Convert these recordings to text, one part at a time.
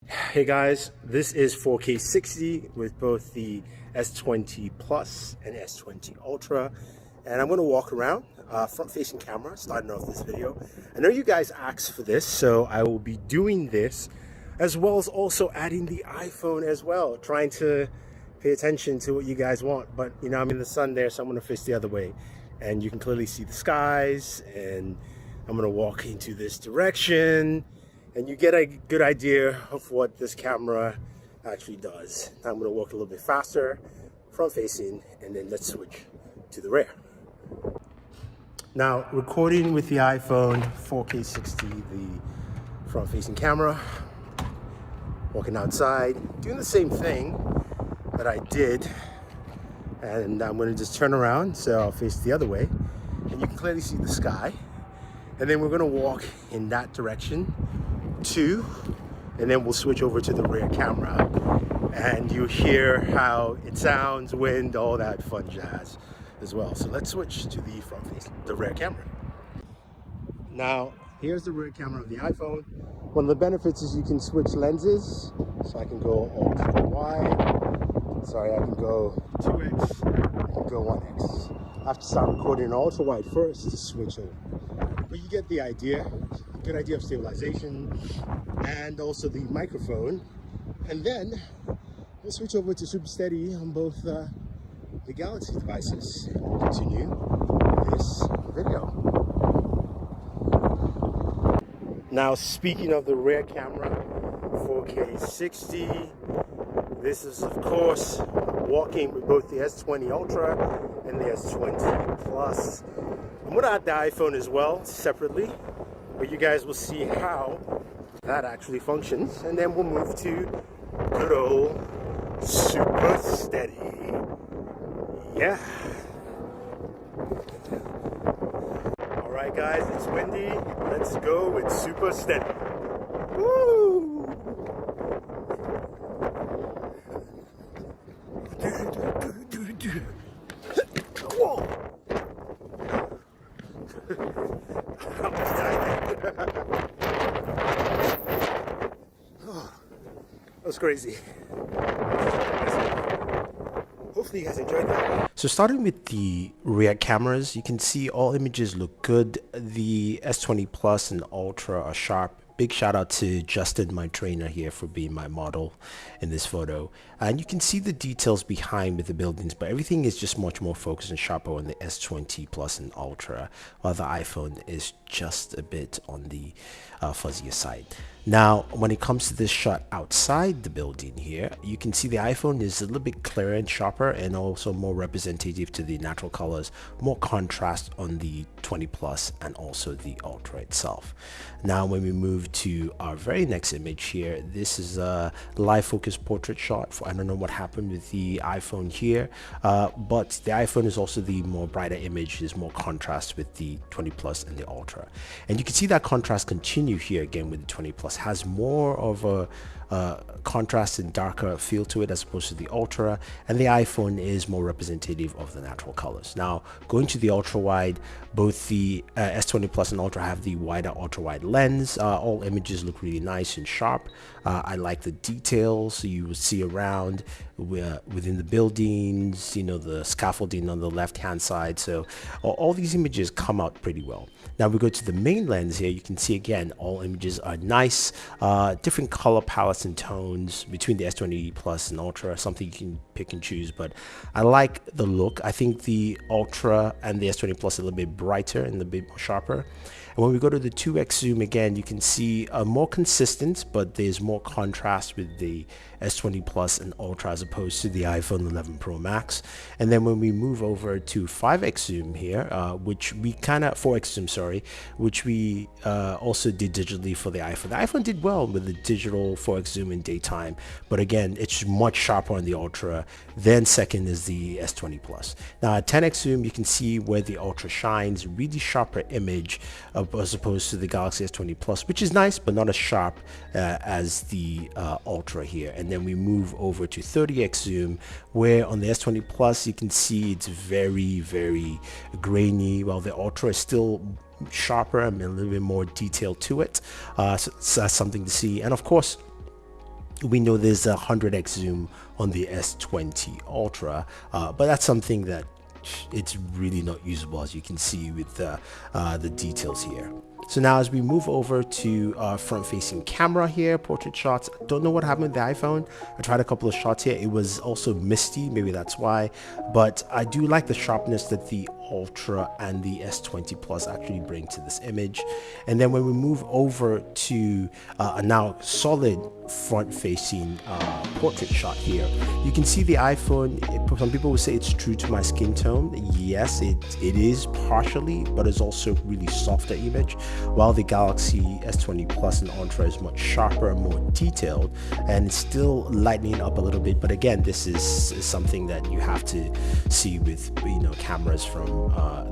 Hey guys, this is 4K 60 with both the S20 Plus and S20 Ultra, and I'm going to walk around front-facing camera starting off this video. I know you guys asked for this, so I will be doing this as well as also adding the iPhone as well, trying to pay attention to what you guys want. But you know, I'm in the sun there, so I'm going to face the other way, and you can clearly see the skies, and I'm going to walk into this direction. And you get a good idea of what this camera actually does. Now I'm going to walk a little bit faster, front facing, and then let's switch to the rear. Now, recording with the iPhone 4K 60, the front facing camera, walking outside, doing the same thing that I did. And I'm going to just turn around, so I'll face the other way. And you can clearly see the sky. And then we're going to walk in that direction too, and then we'll switch over to the rear camera and you hear how it sounds, wind, all that fun jazz as well. So let's switch to the front face, the rear camera. Now here's the rear camera of the iPhone. One of the benefits is you can switch lenses, so I can go ultra wide, sorry, I can go 2x, I can go 1x. I have to start recording in ultra wide first to switch over, but you get the idea. Good idea of stabilization and also the microphone, and then we'll switch over to super steady on both the Galaxy devices and we'll continue this video. Now, speaking of the rear camera, 4K 60, this is of course walking with both the S20 Ultra and the S20 Plus. I'm going to add the iPhone as well separately, but you guys will see how that actually functions, and then we'll move to good old super steady. Yeah. All right guys, it's windy. Let's go with super steady. Woo! Whoa. Oh, that was crazy. Hopefully you guys enjoyed that. So starting with the rear cameras, you can see all images look good. The S20 Plus and Ultra are sharp. Big shout out to Justin, my trainer here, for being my model in this photo. And you can see the details behind with the buildings, but everything is just much more focused and sharper on the S20 Plus and Ultra, while the iPhone is just a bit on the fuzzier side. Now, when it comes to this shot outside the building here, you can see the iPhone is a little bit clearer and sharper and also more representative to the natural colors, more contrast on the 20 Plus and also the Ultra itself. Now, when we move to our very next image here, this is a live focus portrait shot. I don't know what happened with the iPhone here, but the iPhone is also the more brighter image. There's more contrast with the 20 Plus and the Ultra. And you can see that contrast continue here again with the 20 Plus. Has more of a contrast and darker feel to it as opposed to the Ultra, and the iPhone is more representative of the natural colors. Now, going to the ultra wide, both the S20 Plus and Ultra have the wider ultra wide lens. All images look really nice and sharp. I like the details you will see around within the buildings, you know, the scaffolding on the left hand side. So all these images come out pretty well. Now we go to the main lens here. You can see again all images are nice, different color palettes and tones between the S20 Plus and Ultra, something you can pick and choose, but I like the look. I think the Ultra and the S20 Plus are a little bit brighter and a bit more sharper. And when we go to the 2x zoom again, you can see more consistent, but there's more contrast with the S20 Plus and Ultra as opposed to the iPhone 11 Pro Max. And then when we move over to 5x zoom here, which we kind of 4x zoom, sorry, which we also did digitally for the iPhone. The iPhone did well with the digital 4x zoom in daytime, but again, it's much sharper on the Ultra. Then second is the S20 Plus. Now at 10x zoom, you can see where the Ultra shines, really sharper image as opposed to the Galaxy S20 Plus, which is nice, but not as sharp as the Ultra here. And then we move over to 30x zoom, where on the S20 Plus, you can see it's very, very grainy, while the Ultra is still sharper and a little bit more detail to it. So that's something to see. And of course, We know there's a 100x zoom on the S20 Ultra, but that's something that it's really not usable, as you can see with the details here. So now as we move over to front facing camera here, portrait shots, don't know what happened with the iPhone. I tried a couple of shots here. It was also misty, maybe that's why, but I do like the sharpness that the Ultra and the S20 Plus actually bring to this image. And then when we move over to a now solid front facing portrait shot here, you can see the iPhone. Some people will say it's true to my skin tone. Yes, it is partially, but it's also really softer image, while the Galaxy S20 Plus and Ultra is much sharper and more detailed, and it's still lightening up a little bit. But again, this is something that you have to see with cameras from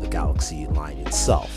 the Galaxy line itself.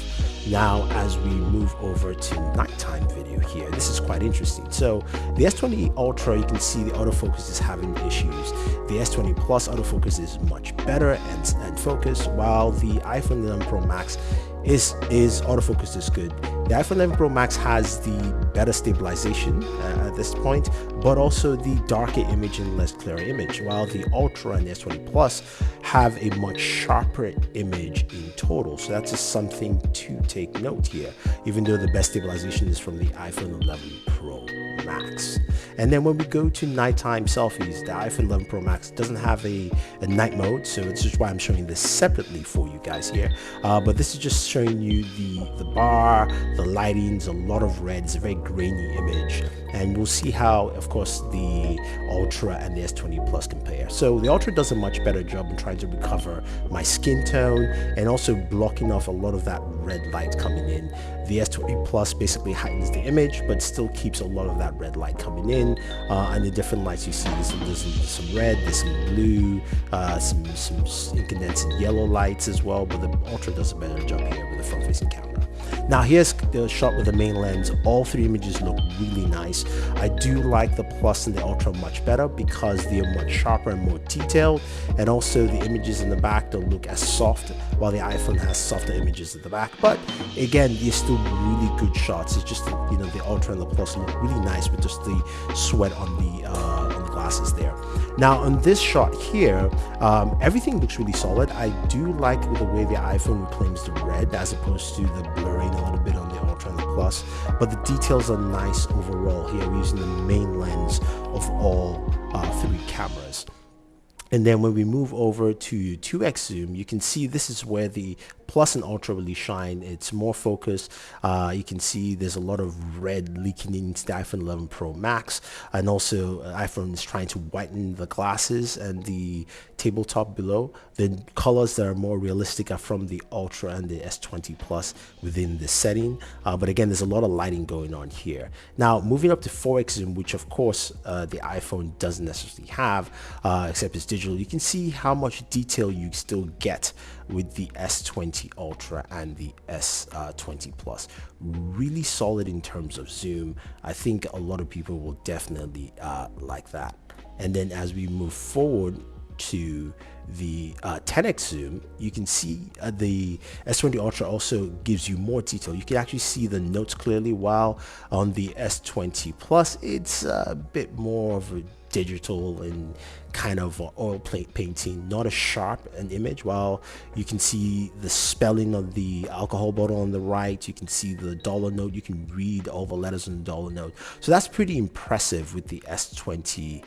Now as we move over to nighttime video here, this is quite interesting. So the S20 Ultra, you can see the autofocus is having issues. The S20 Plus autofocus is much better and focus, while the iPhone 11 Pro Max is autofocus is good. The iPhone 11 Pro Max has the better stabilization at this point, but also the darker image and less clear image, while the Ultra and the S20 Plus have a much sharper image in total. So that's just something to take note here, even though the best stabilization is from the iPhone 11 Pro Max. And then when we go to nighttime selfies, the iPhone 11 Pro Max doesn't have a night mode, so it's just why I'm showing this separately for you guys here. But this is just showing you the bar, the lighting's a lot of red, it's a very grainy image, and we'll see how, of course, the Ultra and the S20 Plus compare. So the Ultra does a much better job in trying to recover my skin tone and also blocking off a lot of that red light coming in. The S20 Plus basically heightens the image, but still keeps a lot of that red light coming in, and the different lights you see, there's some red, there's some blue, some incandescent yellow lights as well, but the Ultra does a better job here with the front-facing camera. Now here's the shot with the main lens. All three images look really nice. I do like the Plus and the Ultra much better because they are much sharper and more detailed, and also the images in the back don't look as soft, while the iPhone has softer images at the back. But again, they're still really good shots. It's just the Ultra and the Plus look really nice with just the sweat on the glasses there. Now on this shot here, everything looks really solid. I do like the way the iPhone reclaims the red as opposed to the blurring a little bit on the Ultra and the Plus, but the details are nice overall here. We're using the main lens of all three cameras. And then when we move over to 2x zoom, you can see this is where the Plus and Ultra really shine. It's more focused. You can see there's a lot of red leaking into the iPhone 11 Pro Max, and also iPhone is trying to whiten the glasses and the tabletop below. The colors that are more realistic are from the Ultra and the S20 Plus within this setting, but again, there's a lot of lighting going on here. Now moving up to 4x zoom, which of course the iPhone doesn't necessarily have, except it's digital, you can see how much detail you still get with the S20 Ultra and the S20 Plus. Really solid in terms of zoom. I think a lot of people will definitely like that. And then as we move forward to the 10x zoom, you can see the S20 Ultra also gives you more detail. You can actually see the notes clearly, while on the S20 Plus it's a bit more of a digital and kind of oil painting, not as sharp an image. While you can see the spelling of the alcohol bottle on the right, you can see the dollar note, you can read all the letters on the dollar note. So that's pretty impressive with the S20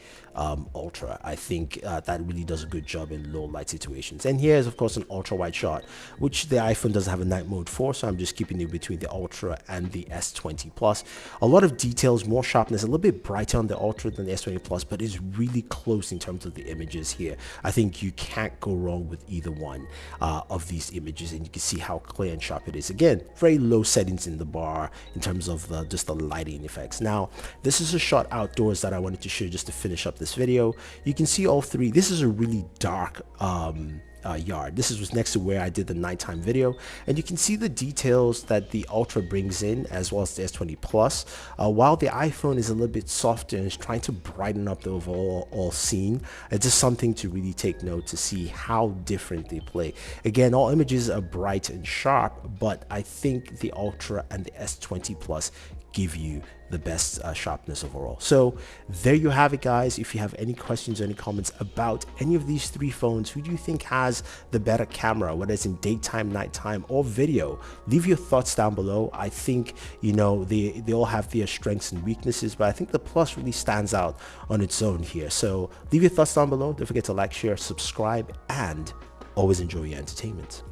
Ultra. I think that really does a good job in low light situations. And here is of course an ultra wide shot, which the iPhone doesn't have a night mode for, so I'm just keeping it between the Ultra and the S20 Plus. A lot of details, more sharpness, a little bit brighter on the Ultra than the S20 Plus, but it's really close in terms of the images here. I think you can't go wrong with either one of these images, and you can see how clear and sharp it is. Again, very low settings in the bar in terms of just the lighting effects. Now this is a shot outdoors that I wanted to show just to finish up this video. You can see all three. This is a really dark yard. This was next to where I did the nighttime video, and you can see the details that the Ultra brings in as well as the S20 Plus, while the iPhone is a little bit softer and is trying to brighten up the overall scene. It's just something to really take note to see how different they play. Again, all images are bright and sharp, but I think the Ultra and the S20 Plus give you the best sharpness overall. So there you have it, guys. If you have any questions or any comments about any of these three phones, who do you think has the better camera, whether it's in daytime, nighttime, or video? Leave your thoughts down below. I think, you know, they all have their strengths and weaknesses, but I think the Plus really stands out on its own here. So leave your thoughts down below. Don't forget to like, share, subscribe, and always enjoy your entertainment.